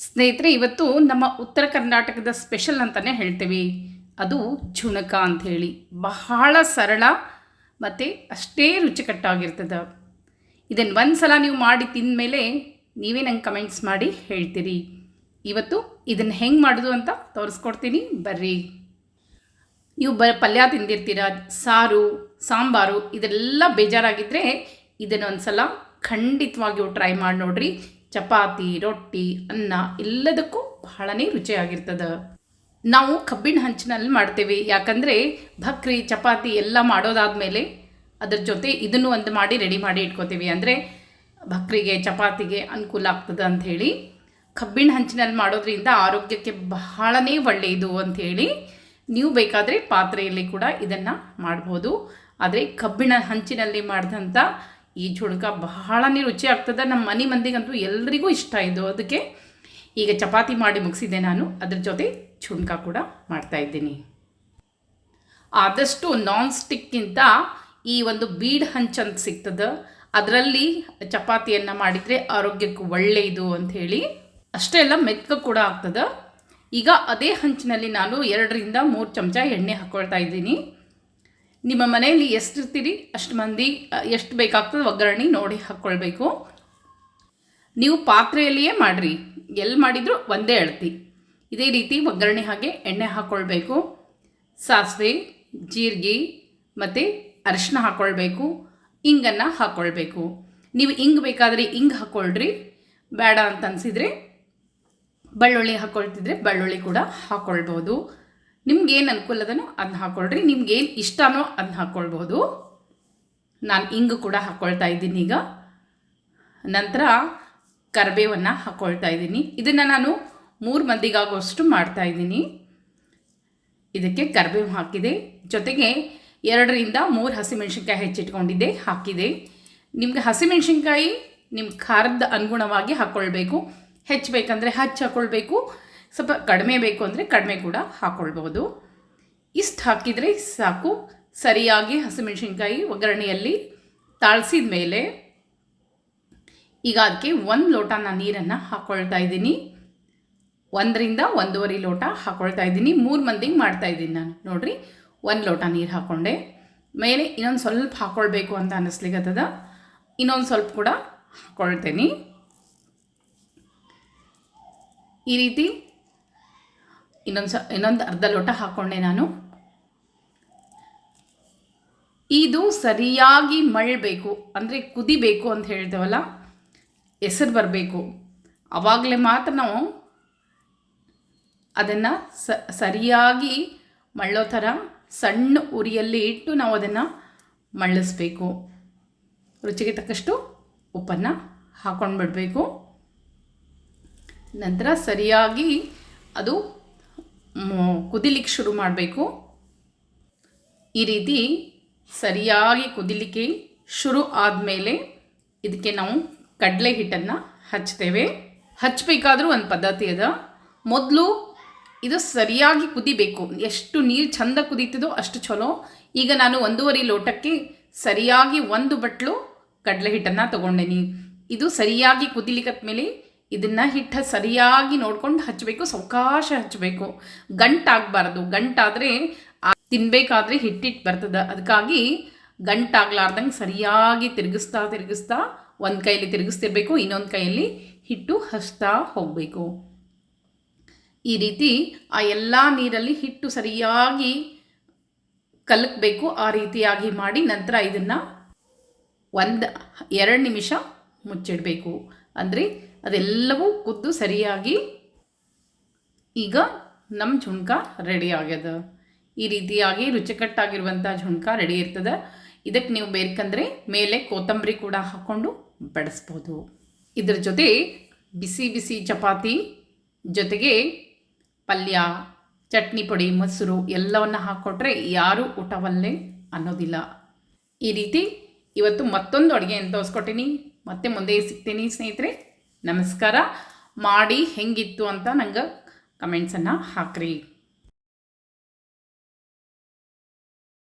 ಸ್ನೇಹಿತರೆ, ಇವತ್ತು ನಮ್ಮ ಉತ್ತರ ಕರ್ನಾಟಕದ ಸ್ಪೆಷಲ್ ಅಂತಲೇ ಹೇಳ್ತೀವಿ. ಅದು ಝುಣಕ ಅಂಥೇಳಿ. ಬಹಳ ಸರಳ ಮತ್ತು ಅಷ್ಟೇ ರುಚಿಕಟ್ಟಾಗಿರ್ತದೆ. ಇದನ್ನು ಒಂದು ಸಲ ನೀವು ಮಾಡಿ ತಿಂದಮೇಲೆ ನೀವೇ ನಂಗೆ ಕಮೆಂಟ್ಸ್ ಮಾಡಿ ಹೇಳ್ತೀರಿ. ಇವತ್ತು ಇದನ್ನು ಹೆಂಗೆ ಮಾಡೋದು ಅಂತ ತೋರಿಸ್ಕೊಡ್ತೀನಿ, ಬರ್ರಿ. ನೀವು ಪಲ್ಯ ತಿಂದಿರ್ತೀರ, ಸಾರು, ಸಾಂಬಾರು ಇದೆಲ್ಲ ಬೇಜಾರಾಗಿದ್ದರೆ ಇದನ್ನೊಂದು ಸಲ ಖಂಡಿತವಾಗಿಯೂ ಟ್ರೈ ಮಾಡಿ ನೋಡ್ರಿ. ಚಪಾತಿ, ರೊಟ್ಟಿ, ಅನ್ನ ಎಲ್ಲದಕ್ಕೂ ಬಹಳನೇ ರುಚಿಯಾಗಿರ್ತದೆ. ನಾವು ಕಬ್ಬಿಣ ಹಂಚಿನಲ್ಲಿ ಮಾಡ್ತೇವೆ, ಯಾಕಂದರೆ ಭಕ್ರಿ, ಚಪಾತಿ ಎಲ್ಲ ಮಾಡೋದಾದಮೇಲೆ ಅದ್ರ ಜೊತೆ ಇದನ್ನು ಒಂದು ಮಾಡಿ ರೆಡಿ ಮಾಡಿ ಇಟ್ಕೋತೀವಿ. ಅಂದರೆ ಭಕ್ರಿಗೆ, ಚಪಾತಿಗೆ ಅನುಕೂಲ ಆಗ್ತದೆ ಅಂಥೇಳಿ ಕಬ್ಬಿಣ ಹಂಚಿನಲ್ಲಿ ಮಾಡೋದ್ರಿಂದ ಆರೋಗ್ಯಕ್ಕೆ ಬಹಳನೇ ಒಳ್ಳೆಯದು ಅಂಥೇಳಿ ನೀವು ಬೇಕಾದರೆ ಪಾತ್ರೆಯಲ್ಲಿ ಕೂಡ ಇದನ್ನು ಮಾಡ್ಬೋದು. ಆದರೆ ಕಬ್ಬಿಣ ಹಂಚಿನಲ್ಲಿ ಮಾಡಿದಂಥ ಈ ಝುಣಕ ಬಹಳನೇ ರುಚಿ ಆಗ್ತದೆ. ನಮ್ಮ ಮನೆ ಮಂದಿಗಂತೂ ಎಲ್ರಿಗೂ ಇಷ್ಟ ಇದು. ಅದಕ್ಕೆ ಈಗ ಚಪಾತಿ ಮಾಡಿ ಮುಗಿಸಿದ್ದೆ ನಾನು, ಅದ್ರ ಜೊತೆ ಝುಣಕ ಕೂಡ ಮಾಡ್ತಾಯಿದ್ದೀನಿ. ಆದಷ್ಟು ನಾನ್ ಸ್ಟಿಕ್ಕಿಂತ ಈ ಒಂದು ಬೀಡ್ ಹಂಚಂತ ಸಿಗ್ತದೆ, ಅದರಲ್ಲಿ ಚಪಾತಿಯನ್ನು ಮಾಡಿದರೆ ಆರೋಗ್ಯಕ್ಕೆ ಒಳ್ಳೆಯದು ಅಂಥೇಳಿ. ಅಷ್ಟೇ ಅಲ್ಲ, ಮೆತ್ತಗೆ ಕೂಡ ಆಗ್ತದೆ. ಈಗ ಅದೇ ಹಂಚಿನಲ್ಲಿ ನಾನು 2-3 ಚಮಚ ಎಣ್ಣೆ ಹಾಕ್ಕೊಳ್ತಾ ಇದ್ದೀನಿ. ನಿಮ್ಮ ಮನೆಯಲ್ಲಿ ಎಷ್ಟಿರ್ತೀರಿ ಅಷ್ಟು ಮಂದಿ ಎಷ್ಟು ಬೇಕಾಗ್ತದೆ ಒಗ್ಗರಣೆ ನೋಡಿ ಹಾಕ್ಕೊಳ್ಬೇಕು. ನೀವು ಪಾತ್ರೆಯಲ್ಲಿಯೇ ಮಾಡಿರಿ, ಎಲ್ಲಿ ಮಾಡಿದರೂ ಒಂದೇ ಅಳತಿ. ಇದೇ ರೀತಿ ಒಗ್ಗರಣೆ ಹಾಗೆ ಎಣ್ಣೆ ಹಾಕ್ಕೊಳ್ಬೇಕು. ಸಾಸಿವೆ, ಜೀರಿಗೆ ಮತ್ತು ಅರಿಶಿನ ಹಾಕ್ಕೊಳ್ಬೇಕು. ಇಂಗನ್ನು ಹಾಕ್ಕೊಳ್ಬೇಕು. ನೀವು ಇಂಗು ಬೇಕಾದರೆ ಇಂಗು ಹಾಕ್ಕೊಳ್ರಿ, ಬೇಡ ಅಂತ ಅನಿಸಿದರೆ ಬೆಳ್ಳುಳ್ಳಿ ಹಾಕ್ಕೊಳ್ತಿದ್ರೆ ಬೆಳ್ಳುಳ್ಳಿ ಕೂಡ ಹಾಕ್ಕೊಳ್ಬೋದು. ನಿಮ್ಗೇನು ಅನುಕೂಲ ಅದನ್ನು ಅದನ್ನ ಹಾಕ್ಕೊಳ್ರಿ, ನಿಮ್ಗೇನು ಇಷ್ಟನೋ ಅದನ್ನ ಹಾಕ್ಕೊಳ್ಬೋದು. ನಾನು ಇಂಗು ಕೂಡ ಹಾಕ್ಕೊಳ್ತಾ ಇದ್ದೀನಿ. ಈಗ ನಂತರ ಕರಿಬೇವನ್ನು ಹಾಕ್ಕೊಳ್ತಾ ಇದ್ದೀನಿ. ಇದನ್ನು ನಾನು 3 ಮಂದಿಗಾಗುವಷ್ಟು ಮಾಡ್ತಾಯಿದ್ದೀನಿ. ಇದಕ್ಕೆ ಕರಿಬೇವು ಹಾಕಿದೆ, ಜೊತೆಗೆ 2-3 ಹಸಿಮೆಣ್ಸಿನ್ಕಾಯಿ ಹೆಚ್ಚಿಟ್ಕೊಂಡಿದ್ದೆ ಹಾಕಿದೆ. ನಿಮ್ಗೆ ಹಸಿಮೆಣ್ಸಿನ್ಕಾಯಿ ನಿಮ್ಮ ಖಾರದ ಅನುಗುಣವಾಗಿ ಹಾಕ್ಕೊಳ್ಬೇಕು. ಹೆಚ್ಚಬೇಕಂದ್ರೆ ಹೆಚ್ಚು ಹಾಕ್ಕೊಳ್ಬೇಕು, ಸ್ವಲ್ಪ ಕಡಿಮೆ ಬೇಕು ಅಂದರೆ ಕಡಿಮೆ ಕೂಡ ಹಾಕ್ಕೊಳ್ಬೋದು. ಇಷ್ಟು ಹಾಕಿದರೆ ಸಾಕು. ಸರಿಯಾಗಿ ಹಸಿಮೆಣ್ಸಿನ್ಕಾಯಿ ಒಗ್ಗರಣೆಯಲ್ಲಿ ತಾಳಿಸಿದ ಮೇಲೆ ಈಗ ಅದಕ್ಕೆ 1 ಲೋಟ ನಾನು ನೀರನ್ನು ಹಾಕ್ಕೊಳ್ತಾ ಇದ್ದೀನಿ. 1-1.5 ಲೋಟ ಹಾಕ್ಕೊಳ್ತಾ ಇದ್ದೀನಿ. 3 ಮಂದಿಗೆ ಮಾಡ್ತಾಯಿದ್ದೀನಿ ನಾನು. ನೋಡಿರಿ, 1 ಲೋಟ ನೀರು ಹಾಕ್ಕೊಂಡೆ. ಮೇಲೆ ಇನ್ನೊಂದು ಸ್ವಲ್ಪ ಹಾಕ್ಕೊಳ್ಬೇಕು ಅಂತ ಅನ್ನಿಸ್ಲಿಕ್ಕತ್ತದ, ಇನ್ನೊಂದು ಸ್ವಲ್ಪ ಕೂಡ ಹಾಕ್ಕೊಳ್ತೇನೆ. ಈ ರೀತಿ ಇನ್ನೊಂದು ಅರ್ಧ ಲೋಟ ಹಾಕ್ಕೊಂಡೆ ನಾನು. ಇದು ಸರಿಯಾಗಿ ಮಳ್ಳಬೇಕು, ಅಂದರೆ ಕುದಿಬೇಕು ಅಂತ ಹೇಳ್ತೇವಲ್ಲ, ಹೆಸರು ಬರಬೇಕು. ಆವಾಗಲೇ ಮಾತ್ರ ನಾವು ಅದನ್ನು ಸರಿಯಾಗಿ ಮಳ್ಳೋ ಥರ ಸಣ್ಣ ಉರಿಯಲ್ಲಿ ಇಟ್ಟು ನಾವು ಅದನ್ನು ಮಳ್ಳಿಸ್ಬೇಕು. ರುಚಿಗೆ ತಕ್ಕಷ್ಟು ಉಪ್ಪನ್ನು ಹಾಕ್ಕೊಂಡು ಬಿಡಬೇಕು. ನಂತರ ಸರಿಯಾಗಿ ಅದು ಕುದಿಲಿಕ್ಕೆ ಶುರು ಮಾಡಬೇಕು. ಈ ರೀತಿ ಸರಿಯಾಗಿ ಕುದಿಲಿಕ್ಕೆ ಶುರು ಆದಮೇಲೆ ಇದಕ್ಕೆ ನಾವು ಕಡಲೆ ಹಿಟ್ಟನ್ನು ಹಚ್ತೇವೆ. ಹಚ್ಚಬೇಕಾದ್ರೂ ಒಂದು ಪದ್ಧತಿ ಅದ. ಮೊದಲು ಇದು ಸರಿಯಾಗಿ ಕುದಿಬೇಕು. ಎಷ್ಟು ನೀರು ಚಂದ ಕುದೀತದೋ ಅಷ್ಟು ಚಲೋ. ಈಗ ನಾನು 1.5 ಲೋಟಕ್ಕೆ ಸರಿಯಾಗಿ 1 ಬಟ್ಲು ಕಡಲೆ ಹಿಟ್ಟನ್ನು ತೊಗೊಂಡೇನಿ. ಇದು ಸರಿಯಾಗಿ ಕುದಿಲಿಕ್ಕತ್ಮೇಲೆ ಇದನ್ನು ಹಿಟ್ಟು ಸರಿಯಾಗಿ ನೋಡ್ಕೊಂಡು ಹಚ್ಚಬೇಕು, ಸಾವಕಾಶ ಹಚ್ಚಬೇಕು. ಗಂಟಾಗಬಾರ್ದು. ಗಂಟಾದರೆ ತಿನ್ನಬೇಕಾದ್ರೆ ಹಿಟ್ಟಿಟ್ಟು ಬರ್ತದೆ. ಅದಕ್ಕಾಗಿ ಗಂಟಾಗ್ಲಾರ್ದಂಗೆ ಸರಿಯಾಗಿ ತಿರುಗಿಸ್ತಾ ಒಂದು ಕೈಯಲ್ಲಿ ತಿರುಗಿಸ್ತಿರ್ಬೇಕು, ಇನ್ನೊಂದು ಕೈಯಲ್ಲಿ ಹಿಟ್ಟು ಹಚ್ತಾ ಹೋಗಬೇಕು. ಈ ರೀತಿ ಆ ಎಲ್ಲ ನೀರಲ್ಲಿ ಹಿಟ್ಟು ಸರಿಯಾಗಿ ಕಲಕಬೇಕು. ಆ ರೀತಿಯಾಗಿ ಮಾಡಿ ನಂತರ ಇದನ್ನು 1-2 ನಿಮಿಷ ಮುಚ್ಚಿಡಬೇಕು. ಅಂದರೆ ಅದೆಲ್ಲವೂ ಕುದ್ದು ಸರಿಯಾಗಿ ಈಗ ನಮ್ಮ ಝುಣಕ ರೆಡಿ ಆಗ್ಯದ. ಈ ರೀತಿಯಾಗಿ ರುಚಿಕಟ್ಟಾಗಿರುವಂಥ ಝುಣಕ ರೆಡಿ ಇರ್ತದೆ. ಇದಕ್ಕೆ ನೀವು ಬೇಕಂದರೆ ಮೇಲೆ ಕೊತ್ತಂಬರಿ ಕೂಡ ಹಾಕ್ಕೊಂಡು ಬಡಿಸ್ಬೋದು. ಇದ್ರ ಜೊತೆ ಬಿಸಿ ಬಿಸಿ ಚಪಾತಿ ಜೊತೆಗೆ ಪಲ್ಯ, ಚಟ್ನಿ ಪುಡಿ, ಮೊಸರು ಎಲ್ಲವನ್ನು ಹಾಕ್ಕೊಟ್ರೆ ಯಾರೂ ಊಟವಲ್ಲೇ ಅನ್ನೋದಿಲ್ಲ. ಈ ರೀತಿ ಇವತ್ತು ಮತ್ತೊಂದು ಅಡುಗೆಯನ್ನು ತೋರಿಸ್ಕೊಟ್ಟಿನಿ. ಮತ್ತೆ ಮುಂದೆ ಸಿಗ್ತೀನಿ ಸ್ನೇಹಿತರೆ. ನಮಸ್ಕಾರ. ಮಾಡಿ ಹೆಂಗಿತ್ತು ಅಂತ ನಂಗೆ ಕಮೆಂಟ್ಸನ್ನು ಹಾಕ್ರಿ.